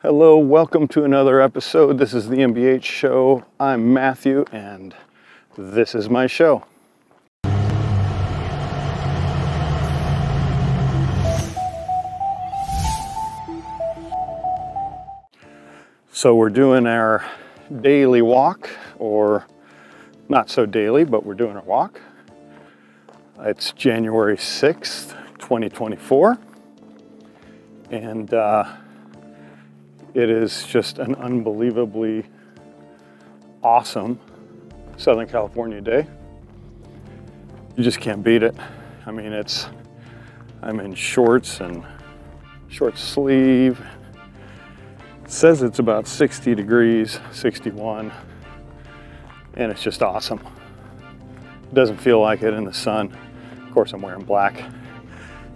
Hello, welcome to another episode. This is the MBH Show. I'm Matthew, and this is my show. So we're doing our daily walk, or not so daily, but we're doing a walk. It's January 6th, 2024, and it is just an unbelievably awesome Southern California day. You just can't beat it. I mean, I'm in shorts and short sleeve. It says it's about 60 degrees, 61, and it's just awesome. It doesn't feel like it in the sun. Of course, I'm wearing black.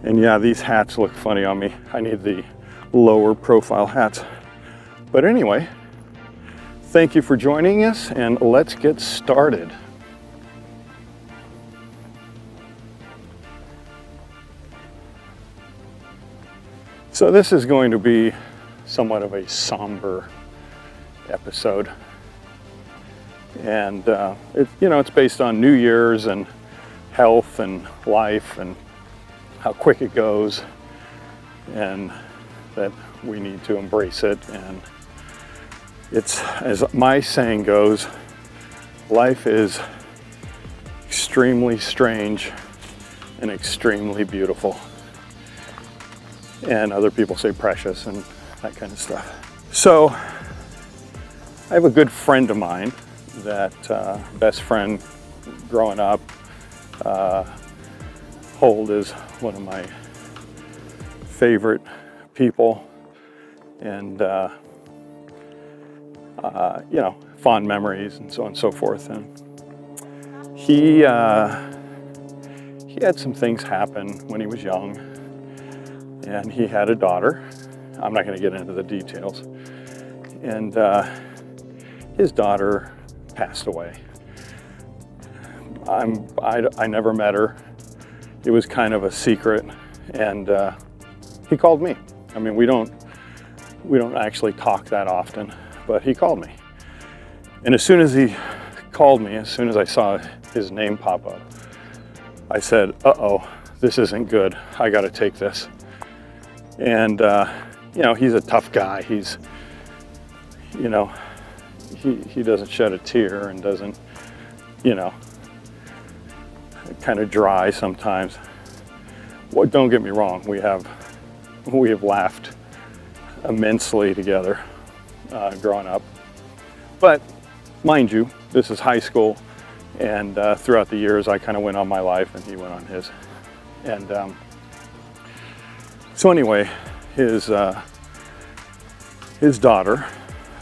And yeah, these hats look funny on me. I need the lower profile hats. But anyway, thank you for joining us, and let's get started. So this is going to be somewhat of a somber episode. And it's based on New Year's and health and life and how quick it goes, and that we need to embrace it. And it's, as my saying goes, life is extremely strange and extremely beautiful. And other people say precious and that kind of stuff. So I have a good friend of mine that, best friend growing up, Hold is one of my favorite people, and fond memories and so on and so forth. And he had some things happen when he was young, and he had a daughter. I'm not going to get into the details. And his daughter passed away. I never met her. It was kind of a secret, and he called me. I mean, we don't actually talk that often, but he called me. And as soon as he called me, as soon as I saw his name pop up, I said, uh-oh, this isn't good. I got to take this. And, he's a tough guy. He's, he doesn't shed a tear and doesn't, kind of dry sometimes. Well, don't get me wrong. We have laughed immensely together growing up. But mind you, this is high school, and throughout the years I kind of went on my life and he went on his. And so anyway, his daughter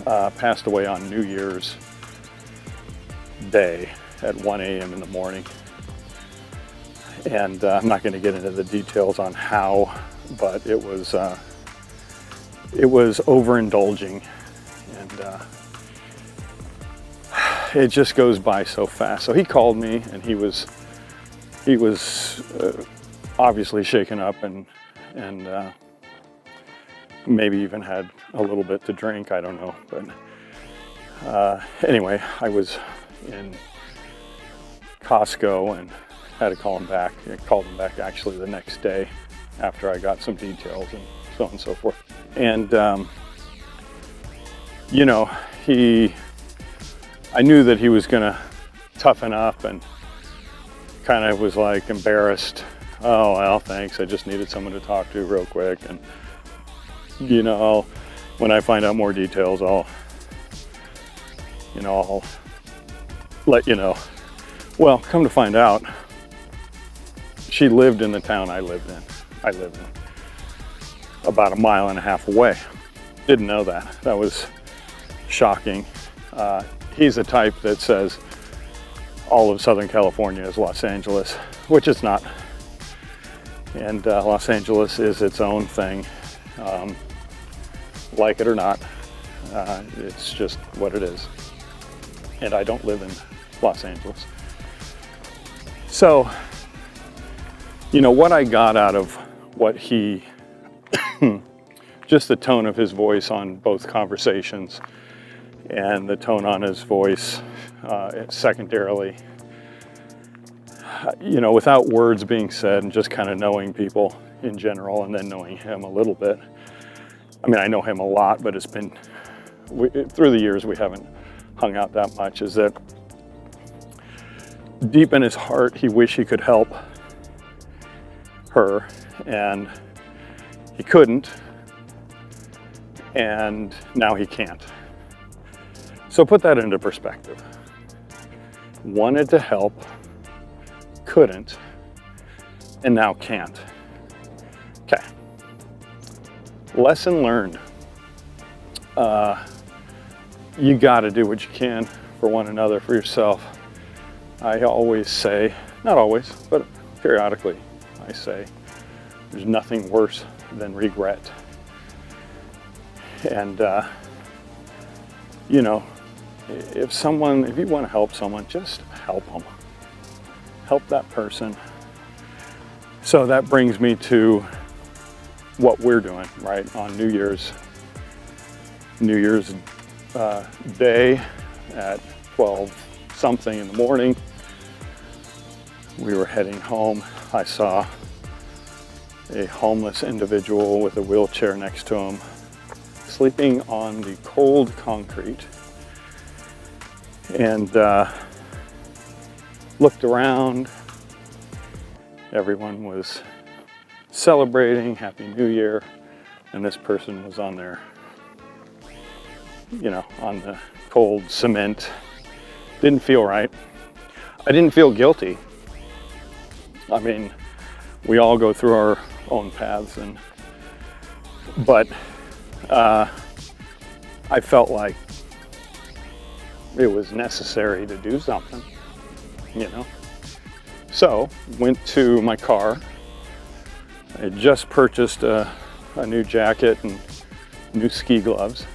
passed away on New Year's Day at 1 a.m. in the morning. And I'm not going to get into the details on how, but it was overindulging, and it just goes by so fast. So he called me, and he was obviously shaken up, and maybe even had a little bit to drink. I don't know, but anyway, I was in Costco and had to call him back. I called him back actually the next day after I got some details and so on and so forth. And I knew that he was gonna toughen up, and kind of was like embarrassed. Oh, well, thanks. I just needed someone to talk to real quick. And when I find out more details, I'll let you know. Well, come to find out, she lived in the town I lived in. About 1.5 miles away. Didn't know that. That was shocking. He's the type that says all of Southern California is Los Angeles, which it's not. And Los Angeles is its own thing. Like it or not, it's just what it is. And I don't live in Los Angeles. So, what I got out of what he just the tone of his voice on both conversations and the tone on his voice secondarily. You know, without words being said and just kind of knowing people in general and then knowing him a little bit. I mean, I know him a lot, but it's been, through the years we haven't hung out that much, is that deep in his heart, he wished he could help her and he couldn't, and now he can't. So put that into perspective. Wanted to help, couldn't, and now can't. Okay. Lesson learned. You got to do what you can for one another, for yourself. I always say, not always, but periodically, I say, there's nothing worse than regret. And, you know, if you want to help someone, just help them. Help that person. So that brings me to what we're doing, right, on New Year's Day at 12 something in the morning. We were heading home. I saw a homeless individual with a wheelchair next to him, sleeping on the cold concrete, and looked around. Everyone was celebrating Happy New Year, and this person was on there, you know, on the cold cement. Didn't feel right. I didn't feel guilty. I mean, we all go through our own paths, but I felt like it was necessary to do something, you know. So went to my car. I had just purchased a new jacket and new ski gloves.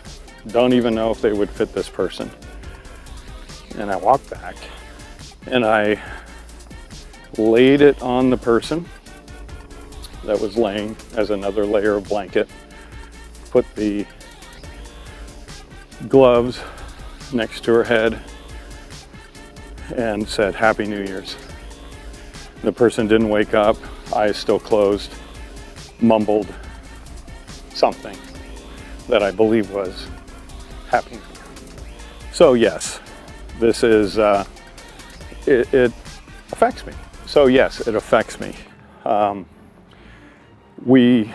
Don't even know if they would fit this person. And I walked back and I laid it on the person that was laying as another layer of blanket, put the gloves next to her head and said, Happy New Year's. The person didn't wake up, eyes still closed, mumbled something that I believe was Happy New Year. So yes, this is, it affects me. So yes, it affects me. We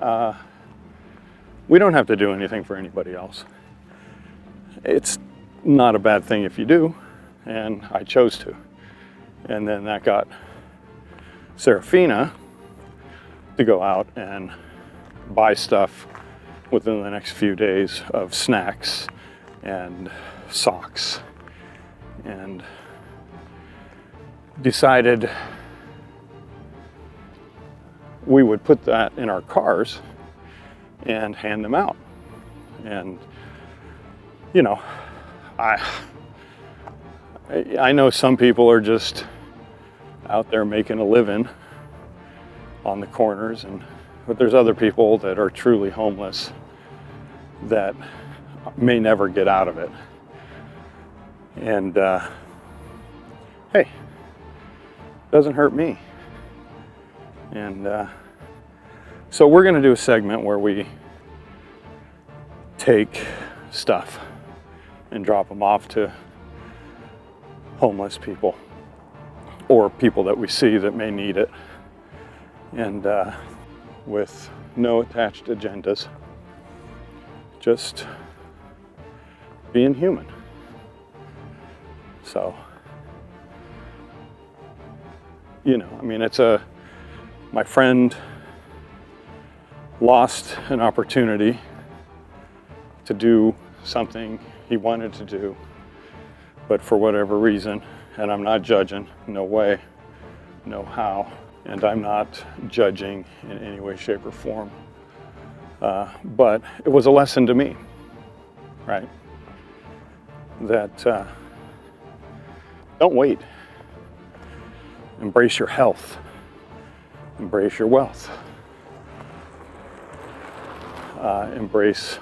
don't have to do anything for anybody else. It's not a bad thing if you do, and I chose to. And then that got Serafina to go out and buy stuff within the next few days of snacks and socks, and decided we would put that in our cars and hand them out. And you know, I know some people are just out there making a living on the corners, but there's other people that are truly homeless that may never get out of it. And hey, doesn't hurt me. And so we're going to do a segment where we take stuff and drop them off to homeless people or people that we see that may need it, and with no attached agendas, just being human. So, you know, I mean, my friend lost an opportunity to do something he wanted to do, but for whatever reason, and I'm not judging, no way, no how, and I'm not judging in any way, shape, or form, but it was a lesson to me, right? That don't wait. Embrace your health. Embrace your wealth. Embrace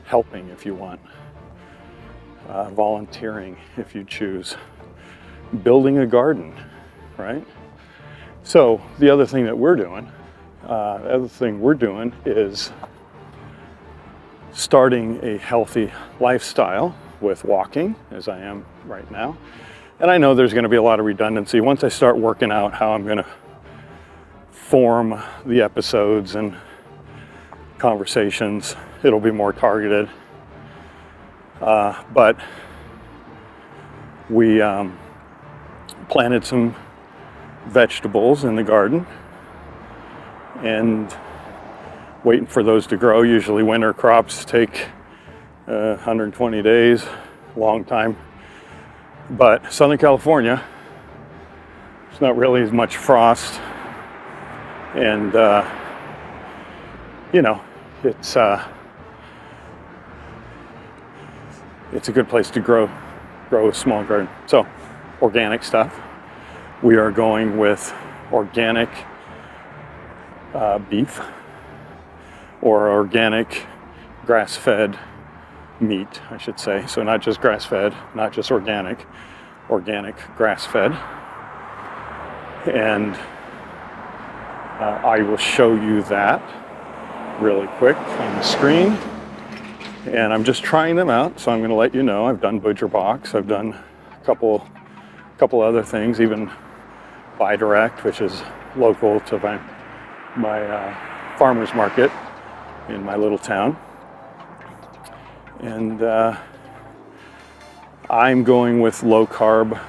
helping if you want, volunteering if you choose, building a garden, right? So the other thing we're doing is starting a healthy lifestyle with walking, as I am right now. And I know there's going to be a lot of redundancy once I start working out how I'm going to form the episodes and conversations. It'll be more targeted. But we planted some vegetables in the garden and waiting for those to grow. Usually winter crops take 120 days, long time. But Southern California, there's not really as much frost, and you know, it's a good place to grow a small garden. So organic stuff. We are going with organic beef or organic grass-fed meat, I should say. So not just grass-fed, not just organic grass-fed. And I will show you that really quick on the screen. And I'm just trying them out, so I'm going to let you know. I've done butcher box. I've done a couple other things, even buy direct, which is local to my farmer's market in my little town. And I'm going with low carb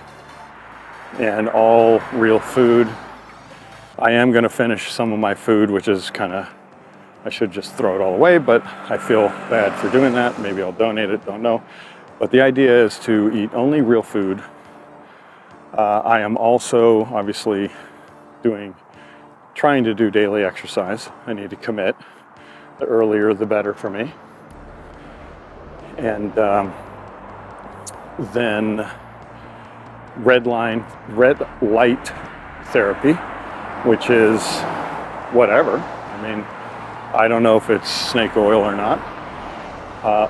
and all real food. I am going to finish some of my food, which is kind of, I should just throw it all away, but I feel bad for doing that. Maybe I'll donate it, don't know. But the idea is to eat only real food. I am also obviously trying to do daily exercise. I need to commit. The earlier the better for me. And then red light therapy, which is whatever. I mean, I don't know if it's snake oil or not.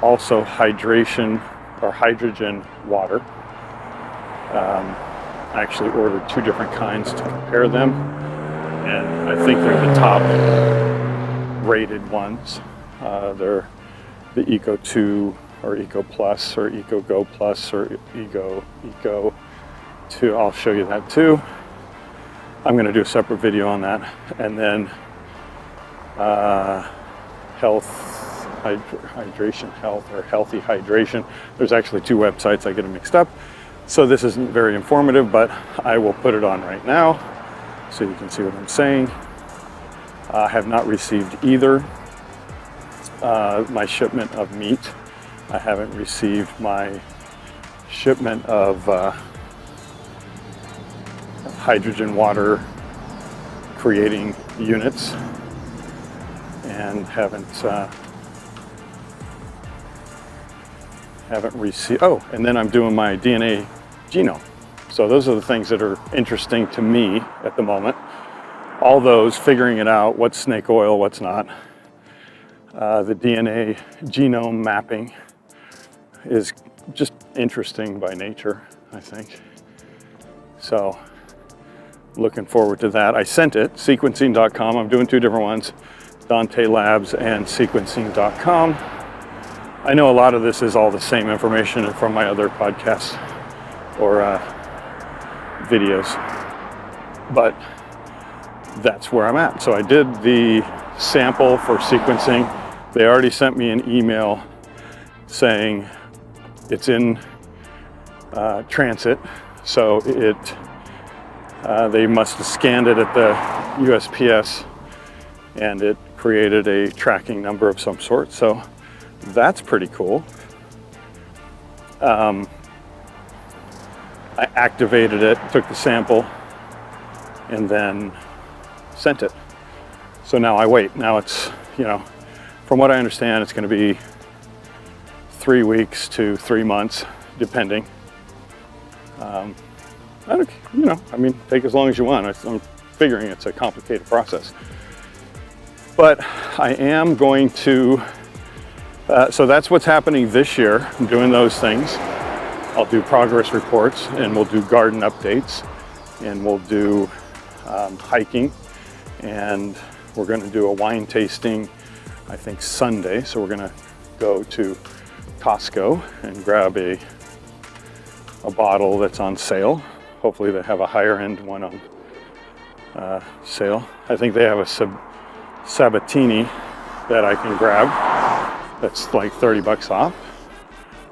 Also hydration or hydrogen water. I actually ordered 2 different kinds to compare them, and I think they're the top rated ones. They're the Eco 2 or Eco Plus or Eco Go Plus or Eco 2. I'll show you that too. I'm going to do a separate video on that. And then healthy hydration. There's actually 2 websites. I get them mixed up. So this isn't very informative, but I will put it on right now so you can see what I'm saying. I have not received either my shipment of meat. I haven't received my shipment of hydrogen water creating units, and haven't received. Oh, and then I'm doing my DNA genome. So those are the things that are interesting to me at the moment. All those, figuring it out, what's snake oil, what's not. The DNA genome mapping is just interesting by nature, I think. So looking forward to that. I sent it, sequencing.com. I'm doing 2 different ones, Dante Labs and sequencing.com. I know a lot of this is all the same information from my other podcasts or videos, but that's where I'm at. So I did the sample for sequencing. They already sent me an email saying it's in transit, so they must have scanned it at the USPS and it created a tracking number of some sort. So that's pretty cool. I activated it, took the sample, and then sent it. So now I wait. Now it's, from what I understand, it's going to be 3 weeks to 3 months, depending. Take as long as you want. I'm figuring it's a complicated process. But I am going to, so that's what's happening this year. I'm doing those things. I'll do progress reports, and we'll do garden updates, and we'll do hiking, and we're going to do a wine tasting, I think Sunday. So we're going to go to Costco and grab a bottle that's on sale. Hopefully they have a higher end one on sale. I think they have a Sabatini that I can grab that's like 30 bucks off,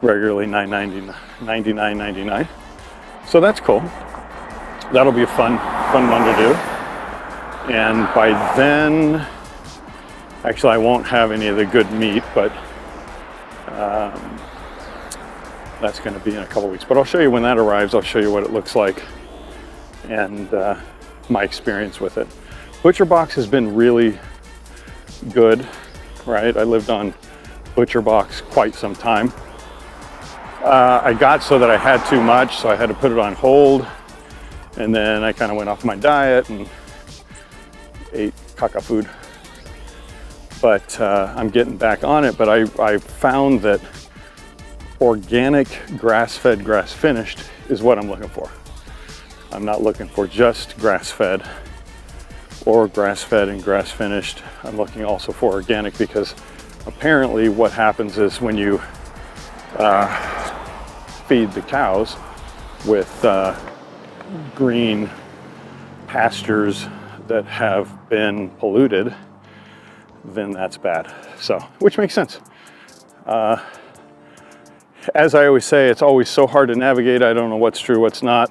regularly $99.99. So that's cool. That'll be a fun one to do. And by then, actually I won't have any of the good meat, but that's going to be in a couple weeks. But I'll show you when that arrives. I'll show you what it looks like and my experience with it. Butcher Box has been really good, right? I lived on Butcher Box quite some time. I got so that I had too much, so I had to put it on hold, and then I kind of went off my diet and ate caca food. But I'm getting back on it. But I found that organic, grass-fed, grass-finished is what I'm looking for. I'm not looking for just grass-fed or grass-fed and grass-finished. I'm looking also for organic, because apparently what happens is when you feed the cows with green pastures that have been polluted, then that's bad. So, which makes sense. As I always say, it's always so hard to navigate. I don't know what's true, what's not.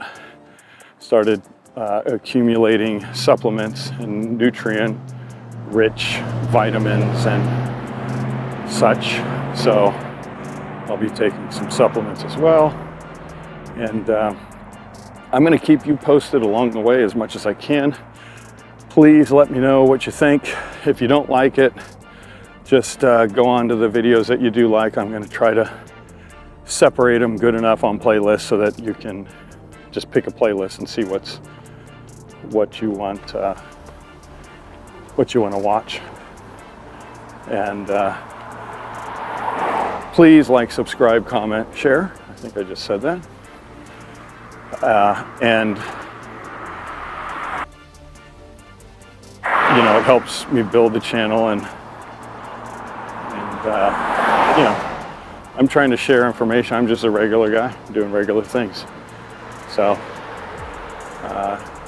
Started accumulating supplements and nutrient-rich vitamins and such. So I'll be taking some supplements as well. And I'm going to keep you posted along the way as much as I can. Please let me know what you think. If you don't like it, just go on to the videos that you do like. I'm going to try to separate them good enough on playlists so that you can just pick a playlist and see what you want to watch. And please like, subscribe, comment, share. I think I just said that. And you know, it helps me build the channel, and you know, I'm trying to share information. I'm just a regular guy doing regular things. So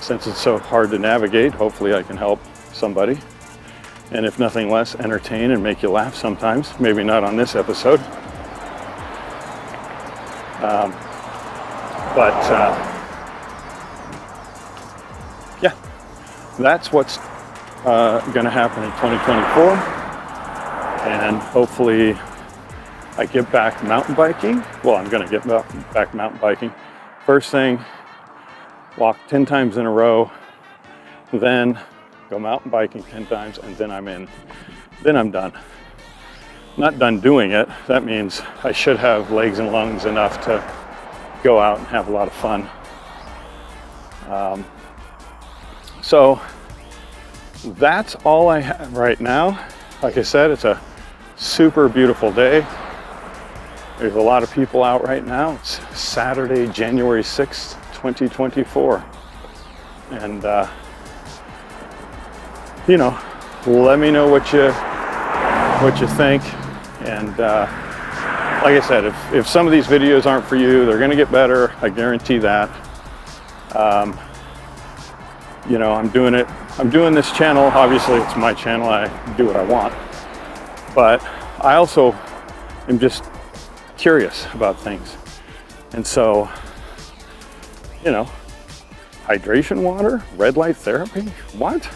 since it's so hard to navigate, hopefully I can help somebody. And if nothing less, entertain and make you laugh sometimes. Maybe not on this episode. Yeah, that's what's going to happen in 2024. And hopefully I get back mountain biking. Well, I'm going to get back mountain biking. First thing, walk 10 times in a row, then go mountain biking 10 times, and then I'm in. Then I'm done. Not done doing it. That means I should have legs and lungs enough to go out and have a lot of fun. So that's all I have right now. Like I said, it's a super beautiful day. There's a lot of people out right now. It's Saturday, January 6th, 2024. And, you know, let me know what you think. And like I said, if some of these videos aren't for you, they're gonna get better. I guarantee that. You know, I'm doing this channel. Obviously, it's my channel. I do what I want. But I also am just curious about things. And so, you know, hydration water, red light therapy, what?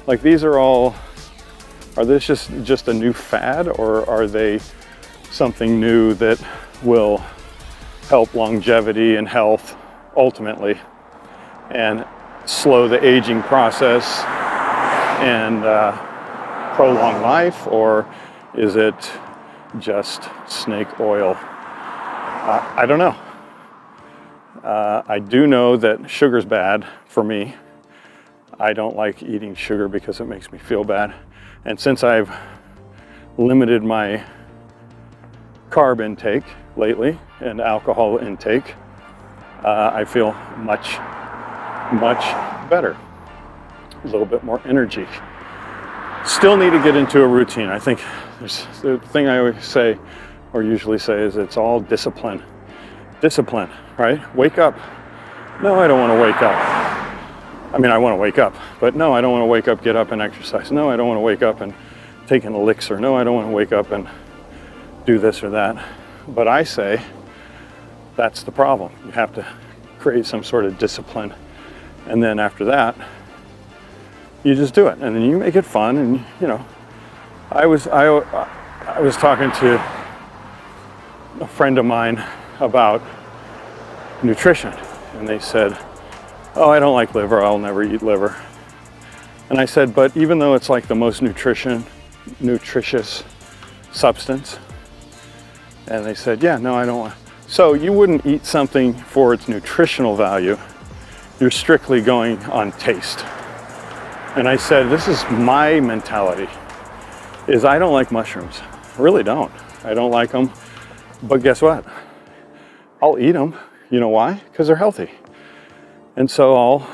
Like, these are this just a new fad, or are they something new that will help longevity and health ultimately, and slow the aging process and prolong life? Or is it just snake oil? I don't know. I do know that sugar's bad for me. I don't like eating sugar because it makes me feel bad. And since I've limited my carb intake lately and alcohol intake, I feel much better. A little bit more energy. Still need to get into a routine. I think the thing I always say, or usually say, is it's all discipline. Discipline, right? Wake up. No, I don't want to wake up. I mean, I want to wake up, but no, I don't want to wake up, get up and exercise. No, I don't want to wake up and take an elixir. No, I don't want to wake up and do this or that. But I say that's the problem. You have to create some sort of discipline. And then after that, you just do it. And then you make it fun. And, you know, I was talking to a friend of mine about nutrition. And they said, oh, I don't like liver. I'll never eat liver. And I said, but even though it's like the most nutritious substance, and they said, yeah, no, I don't want. So you wouldn't eat something for its nutritional value. You're strictly going on taste. And I said, this is my mentality, is I don't like mushrooms. I really don't. I don't like them. But guess what? I'll eat them. You know why? Because they're healthy. And so I'll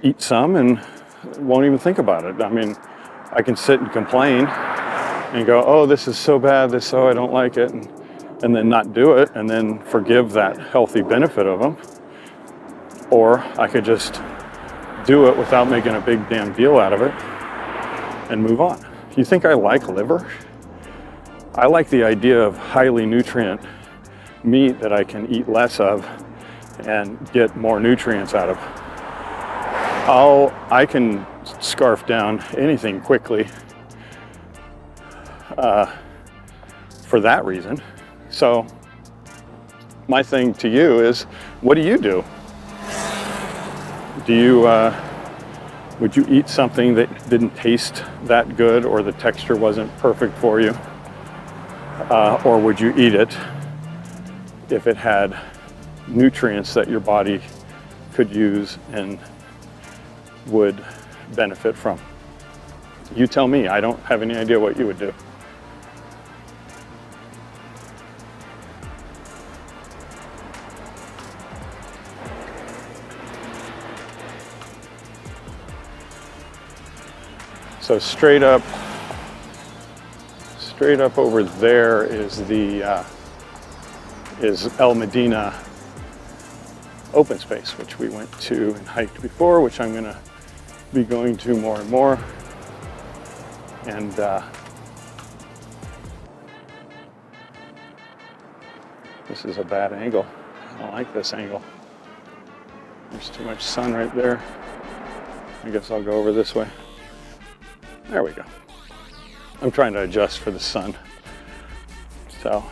eat some and won't even think about it. I mean, I can sit and complain and go, oh, this is so bad, I don't like it, and then not do it, and then forgive that healthy benefit of them. Or I could just do it without making a big damn deal out of it and move on. You think I like liver? I like the idea of highly nutrient meat that I can eat less of and get more nutrients out of. I can scarf down anything quickly for that reason. So my thing to you is, what do you do? Do you, would you eat something that didn't taste that good or the texture wasn't perfect for you? Or would you eat it if it had nutrients that your body could use and would benefit from? You tell me. I don't have any idea what you would do. So straight up over there is the is El Medina open space, which we went to and hiked before, which I'm going to be going to more and more. And this is a bad angle. I don't like this angle. There's too much sun right there. I guess I'll go over this way. There we go. I'm trying to adjust for the sun. So,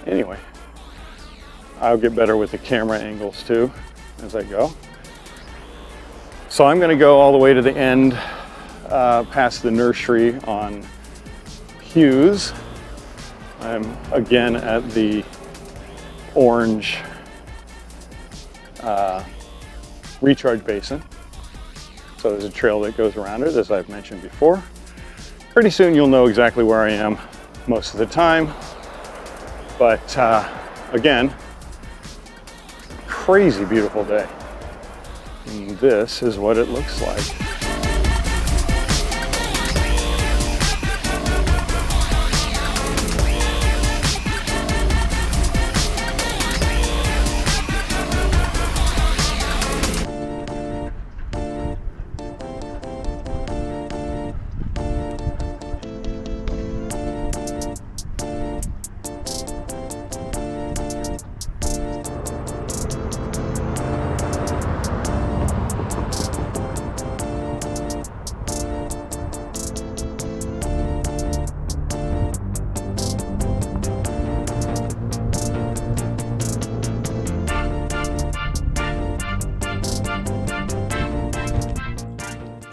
anyway, I'll get better with the camera angles too as I go. So I'm going to go all the way to the end, past the nursery on Hughes. I'm again at the orange recharge basin. So there's a trail that goes around it, as I've mentioned before. Pretty soon you'll know exactly where I am most of the time. But again, crazy beautiful day. And this is what it looks like.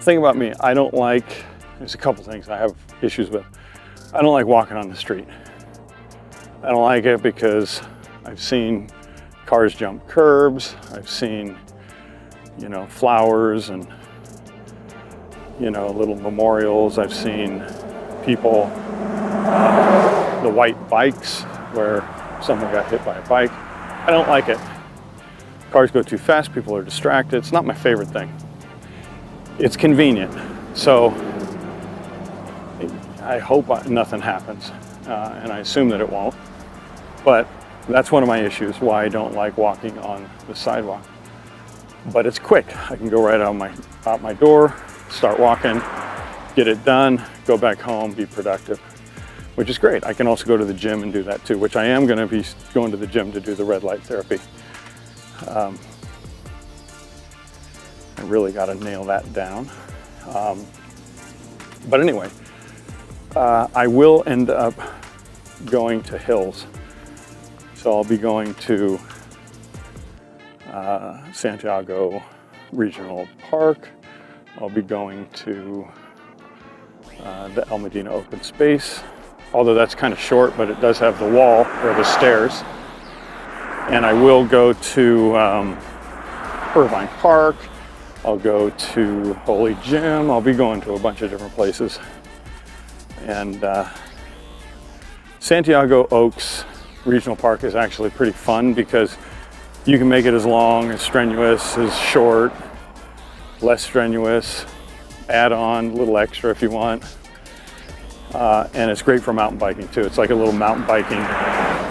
Thing about me, I don't like, there's a couple things I have issues with. I don't like walking on the street. I don't like it because I've seen cars jump curbs. I've seen, you know, flowers and, you know, little memorials. I've seen people, the white bikes where someone got hit by a bike. I don't like it. Cars go too fast, people are distracted. It's not my favorite thing. It's convenient, so I hope nothing happens, and I assume that it won't. But that's one of my issues, why I don't like walking on the sidewalk. But it's quick. I can go right out my door, start walking, get it done, go back home, be productive, which is great. I can also go to the gym and do that too, which I am going to be going to the gym to do the red light therapy. I really got to nail that down. But anyway, I will end up going to hills. So I'll be going to Santiago Regional Park. I'll be going to the El Medina open space, although that's kind of short, but it does have the wall or the stairs. And I will go to Irvine Park. I'll go to Holy Gym. I'll be going to a bunch of different places. And Santiago Oaks Regional Park is actually pretty fun because you can make it as long, as strenuous, as short, less strenuous, add on a little extra if you want. And it's great for mountain biking too. It's like a little mountain biking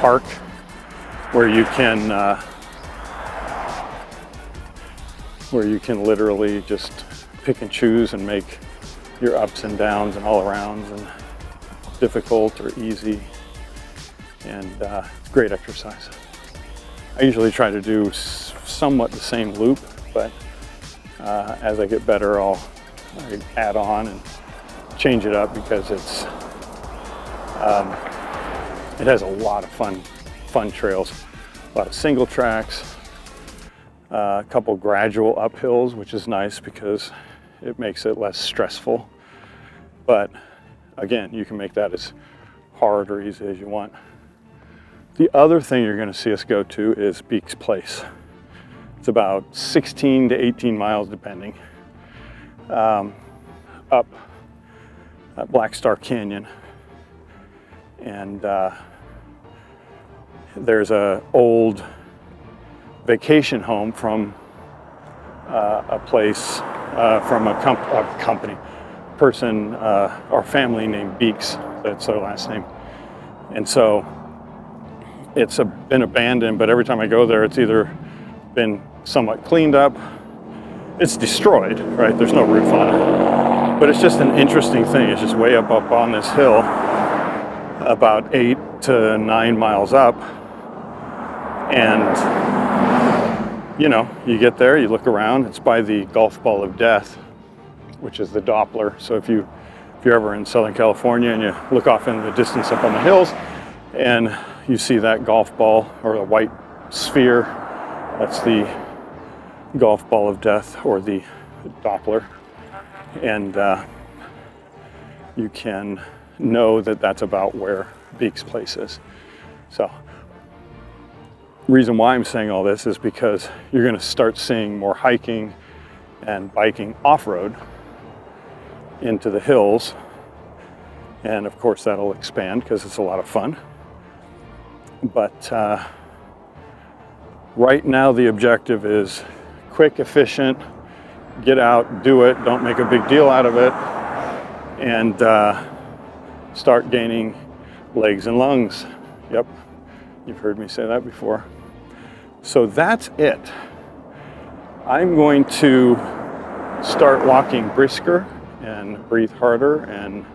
park where you can literally just pick and choose and make your ups and downs and all arounds and difficult or easy, and great exercise. I usually try to do somewhat the same loop, but as I get better, I add on and change it up because it has a lot of fun trails, a lot of single tracks, a couple gradual uphills, which is nice because it makes it less stressful. But again, you can make that as hard or easy as you want. The other thing you're going to see us go to is Beek's Place. It's about 16 to 18 miles depending, up at Black Star Canyon. And there's an old vacation home from a place, from a person or family named Beeks. That's their last name. And so it's been abandoned, but every time I go there, it's either been somewhat cleaned up, it's destroyed, right? There's no roof on it. But it's just an interesting thing. It's just way up on this hill, about 8 to 9 miles up. And, you know, you get there, you look around, it's by the golf ball of death, which is the Doppler. So if you're ever in Southern California and you look off in the distance up on the hills and you see that golf ball or the white sphere, that's the golf ball of death or the Doppler. And you can know that that's about where Beek's Place is. So reason why I'm saying all this is because you're going to start seeing more hiking and biking off-road into the hills, and of course that'll expand because it's a lot of fun. But right now the objective is quick, efficient, get out, do it, don't make a big deal out of it, and start gaining legs and lungs. Yep, you've heard me say that before. So that's it. I'm going to start walking brisker and breathe harder, and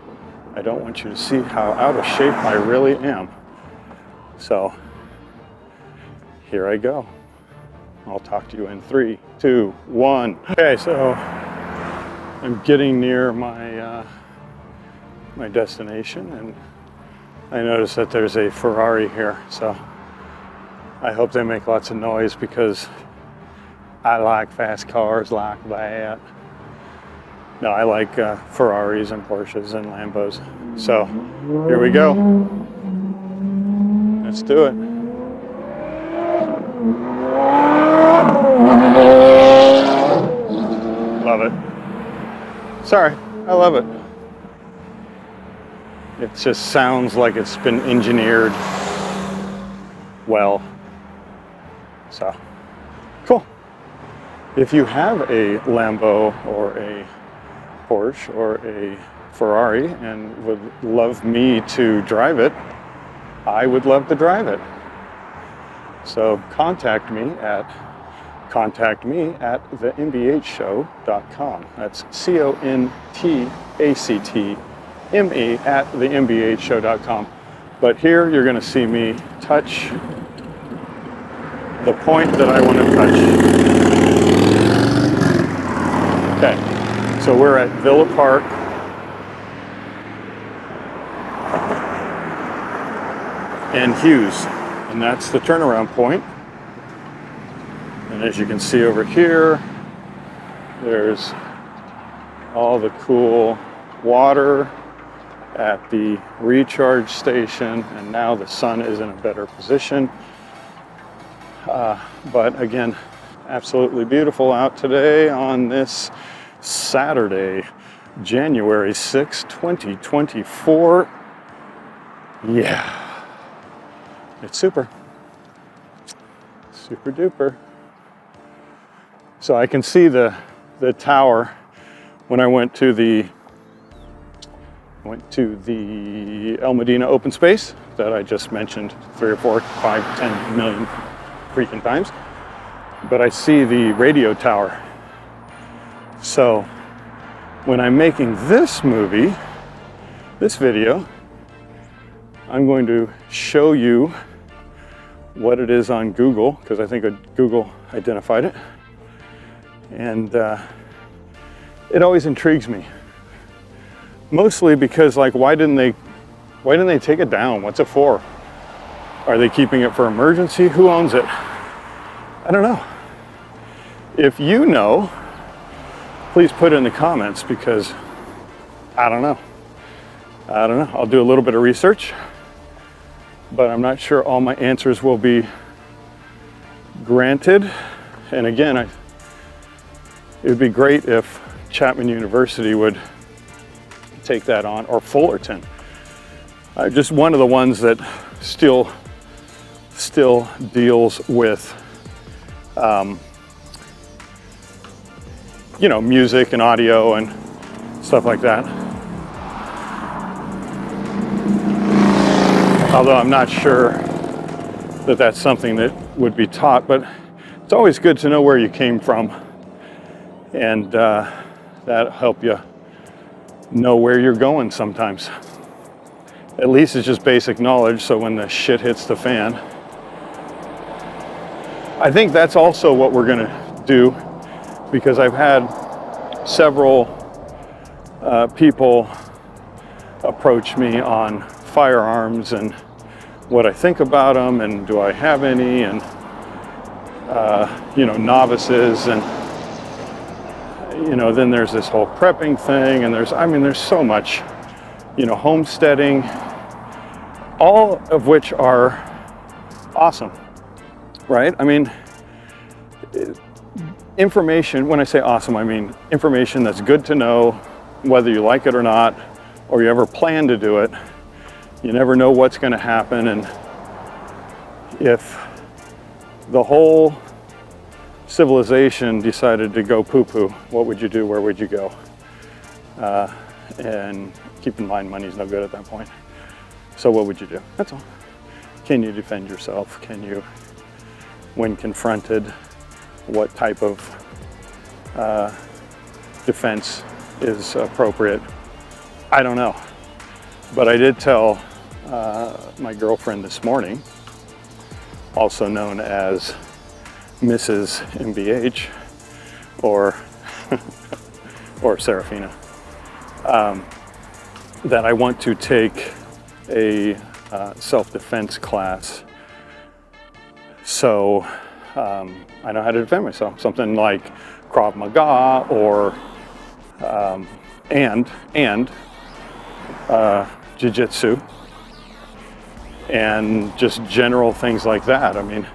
I don't want you to see how out of shape I really am. So here I go. I'll talk to you in 3, 2, 1. Okay, so I'm getting near my my destination, and I noticed that there's a Ferrari here, so I hope they make lots of noise because I like fast cars like that. No, I like Ferraris and Porsches and Lambos. So here we go. Let's do it. Love it. Sorry, I love it. It just sounds like it's been engineered well. So, cool. If you have a Lambo or a Porsche or a Ferrari and would love me to drive it, I would love to drive it. So contact me at thembhshow.com. That's CONTACTME at thembhshow.com. But here you're going to see me touch the point that I want to touch. Okay, so we're at Villa Park. And Hughes, and that's the turnaround point. And as you can see over here, there's all the cool water at the recharge station, and now the sun is in a better position. But again, absolutely beautiful out today on this Saturday, January 6, 2024. Yeah, it's super duper. So I can see the tower when I went to the El Medina open space that I just mentioned 3 or 4, 5, 10 million freaking times. But I see the radio tower. So when I'm making this video, I'm going to show you what it is on Google, because I think Google identified it. And it always intrigues me. Mostly because, like, why didn't they take it down? What's it for? Are they keeping it for emergency? Who owns it? I don't know. If you know, please put it in the comments, because I don't know. I'll do a little bit of research, but I'm not sure all my answers will be granted. And again, it would be great if Chapman University would take that on, or Fullerton. Just one of the ones that still deals with music and audio and stuff like that. Although I'm not sure that that's something that would be taught, but it's always good to know where you came from, and that'll help you know where you're going sometimes. At least it's just basic knowledge, so when the shit hits the fan. I think that's also what we're gonna do, because I've had several people approach me on firearms and what I think about them, and do I have any, and novices, and then there's this whole prepping thing, and there's so much, homesteading, all of which are awesome, right? I mean, information, when I say awesome, I mean information that's good to know, whether you like it or not, or you ever plan to do it. You never know what's going to happen, and if the whole civilization decided to go poo-poo, what would you do? Where would you go? And keep in mind, money's no good at that point. So what would you do? That's all. Can you defend yourself? Can you, when confronted, what type of defense is appropriate? I don't know. But I did tell my girlfriend this morning, also known as Mrs. MBH, or Serafina, that I want to take a self-defense class, so I know how to defend myself. Something like Krav Maga, or and Jiu-Jitsu, and just general things like that. I mean,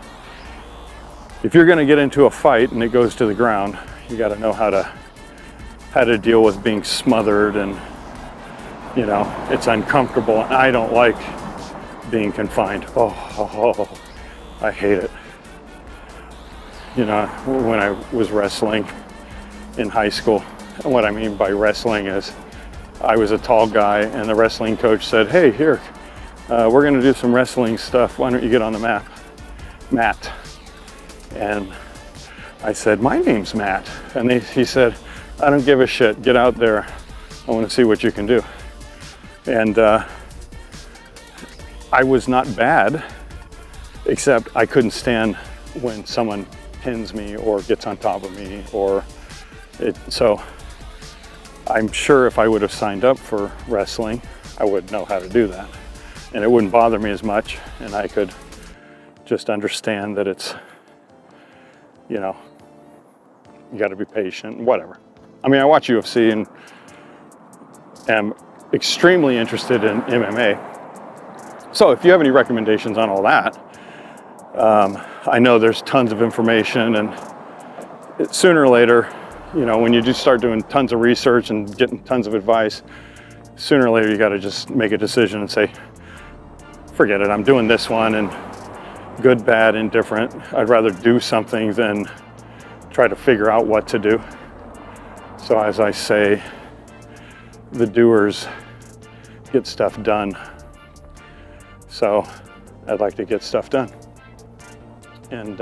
if you're going to get into a fight and it goes to the ground, you got to know how to deal with being smothered, and you know, it's uncomfortable. And I don't like being confined. Oh, I hate it. You know, when I was wrestling in high school, and what I mean by wrestling is I was a tall guy, and the wrestling coach said, "Hey, here, we're going to do some wrestling stuff. Why don't you get on the mat?" And I said, "My name's Matt." And he said, "I don't give a shit. Get out there. I want to see what you can do." And I was not bad, except I couldn't stand when someone pins me or gets on top of me, so I'm sure if I would have signed up for wrestling, I would know how to do that. And it wouldn't bother me as much, and I could just understand that it's, you know, you got to be patient, whatever. I mean, I watch UFC and am extremely interested in MMA. So if you have any recommendations on all that, I know there's tons of information, and sooner or later, you know, when you just start doing tons of research and getting tons of advice, sooner or later you got to just make a decision and say, forget it, I'm doing this one, and good, bad, indifferent. I'd rather do something than try to figure out what to do. So as I say, the doers get stuff done. So I'd like to get stuff done. And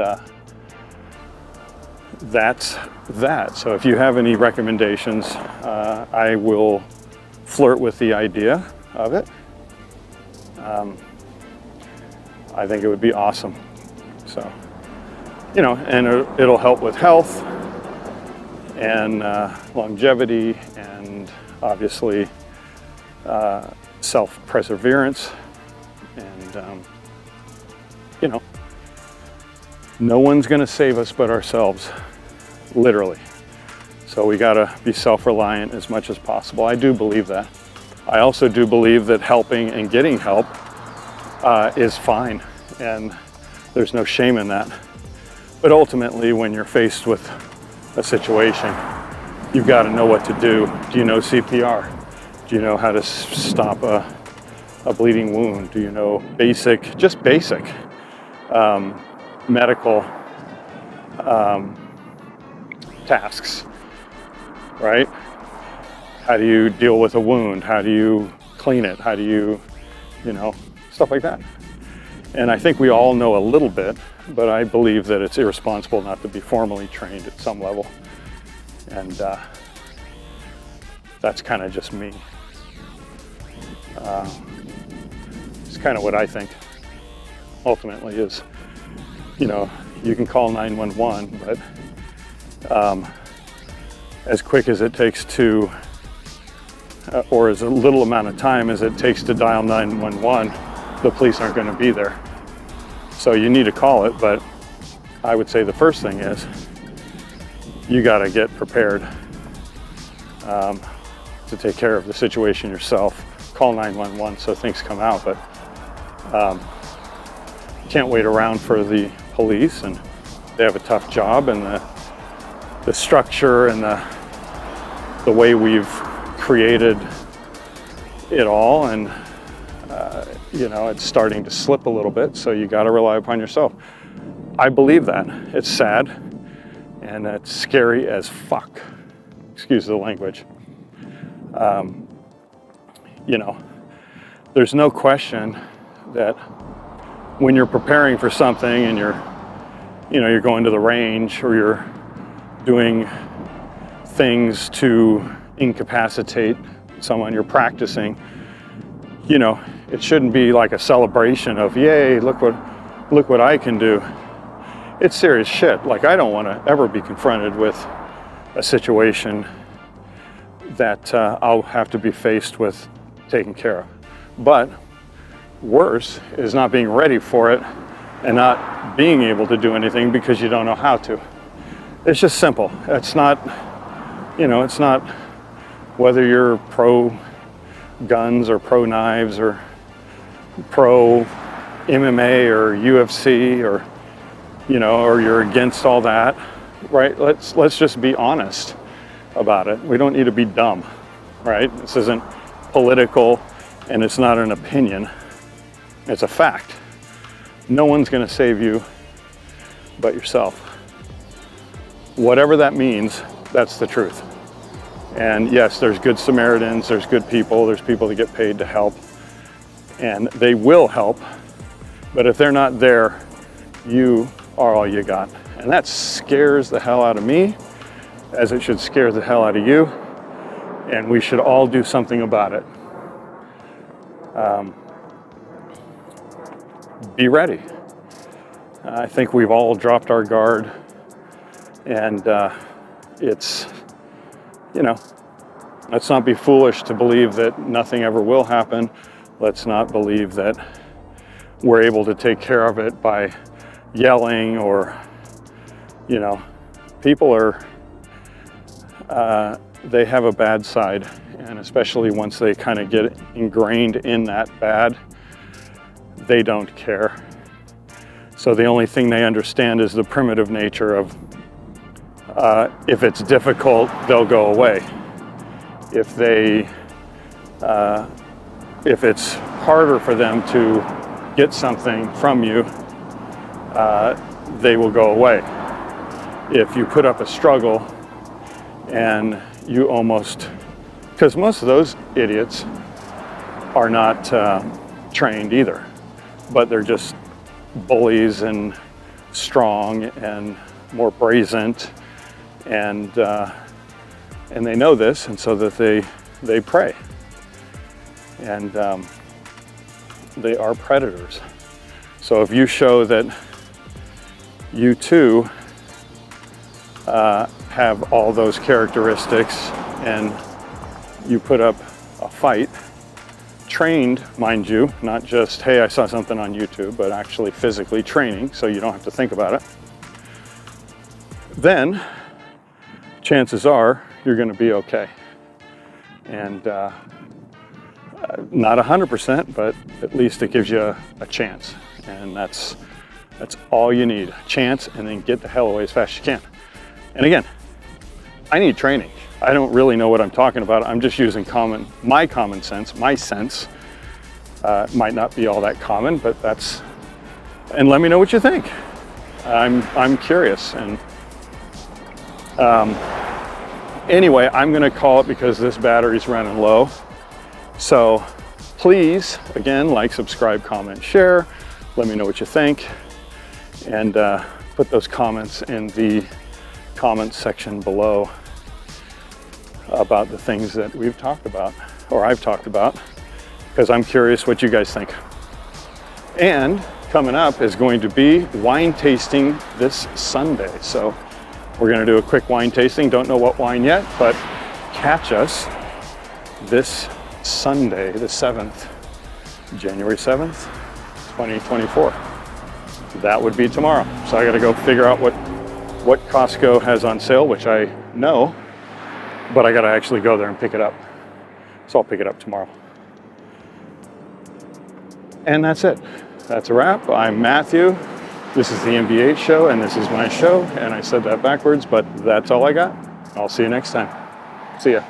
that's that. So if you have any recommendations, I will flirt with the idea of it. I think it would be awesome. So, you know, and it'll help with health and longevity, and obviously self-perseverance, and you know, no one's going to save us but ourselves, literally. So we got to be self-reliant as much as possible. I do believe that. I also do believe that helping and getting help is fine, and there's no shame in that. But ultimately, when you're faced with a situation, you've got to know what to do. Do you know CPR? Do you know how to stop a bleeding wound? Do you know just basic medical tasks, right? How do you deal with a wound? How do you clean it? How do you know, stuff like that. And I think we all know a little bit, but I believe that it's irresponsible not to be formally trained at some level. And that's kind of just me. It's kind of what I think ultimately is, you know, you can call 911, but as quick as it takes to, or as a little amount of time as it takes to dial 911, the police aren't going to be there. So you need to call it, but I would say the first thing is you got to get prepared to take care of the situation yourself. Call 911 so things come out, but you can't wait around for the police, and they have a tough job, and the structure and the way we've created it all, and you know, it's starting to slip a little bit, so you got to rely upon yourself. I believe that. It's sad, and it's scary as fuck. Excuse the language. You know, there's no question that when you're preparing for something and you're going to the range, or you're doing things to incapacitate someone, you're practicing, you know, it shouldn't be like a celebration of, yay, look what I can do. It's serious shit. Like, I don't want to ever be confronted with a situation that I'll have to be faced with taking care of. But worse is not being ready for it and not being able to do anything because you don't know how to. It's just simple. It's not, you know, it's not whether you're pro guns or pro knives or pro MMA or UFC or you know, or you're against all that, right? Let's just be honest about it. We don't need to be dumb, right? This isn't political, and it's not an opinion. It's a fact. No one's going to save you but yourself. Whatever that means, that's the truth. And yes, there's good Samaritans, there's good people, there's people that get paid to help, and they will help. But if they're not there, you are all you got. And that scares the hell out of me, as it should scare the hell out of you. And we should all do something about it. Be ready. I think we've all dropped our guard, and it's, you know, let's not be foolish to believe that nothing ever will happen. Let's not believe that we're able to take care of it by yelling, or, you know, people are, they have a bad side, and especially once they kind of get ingrained in that bad, they don't care. So the only thing they understand is the primitive nature of, if it's difficult, they'll go away. If it's harder for them to get something from you, they will go away. If you put up a struggle and you almost, because most of those idiots are not trained either, but they're just bullies and strong and more brazen, and they know this, and so that they prey, and they are predators. So if you show that you too have all those characteristics, and you put up a fight, trained, mind you, not just, hey, I saw something on YouTube, but actually physically training, so you don't have to think about it, then chances are you're going to be okay. And not 100%, but at least it gives you a chance. And that's all you need, a chance, and then get the hell away as fast as you can. And again, I need training. I don't really know what I'm talking about. I'm just using my common sense, my sense. Might not be all that common, but that's, and let me know what you think. I'm curious. And anyway, I'm gonna call it because this battery's running low. So please, again, like, subscribe, comment, share. Let me know what you think. And put those comments in the comments section below about the things that we've talked about, or I've talked about, because I'm curious what you guys think. And coming up is going to be wine tasting this Sunday. So we're going to do a quick wine tasting. Don't know what wine yet, but catch us this Sunday, the 7th, January 7th, 2024. That would be tomorrow. So I got to go figure out what Costco has on sale, which I know, but I got to actually go there and pick it up. So I'll pick it up tomorrow. And that's it. That's a wrap. I'm Matthew. This is the MBH Show, and this is my show. And I said that backwards, but that's all I got. I'll see you next time. See ya.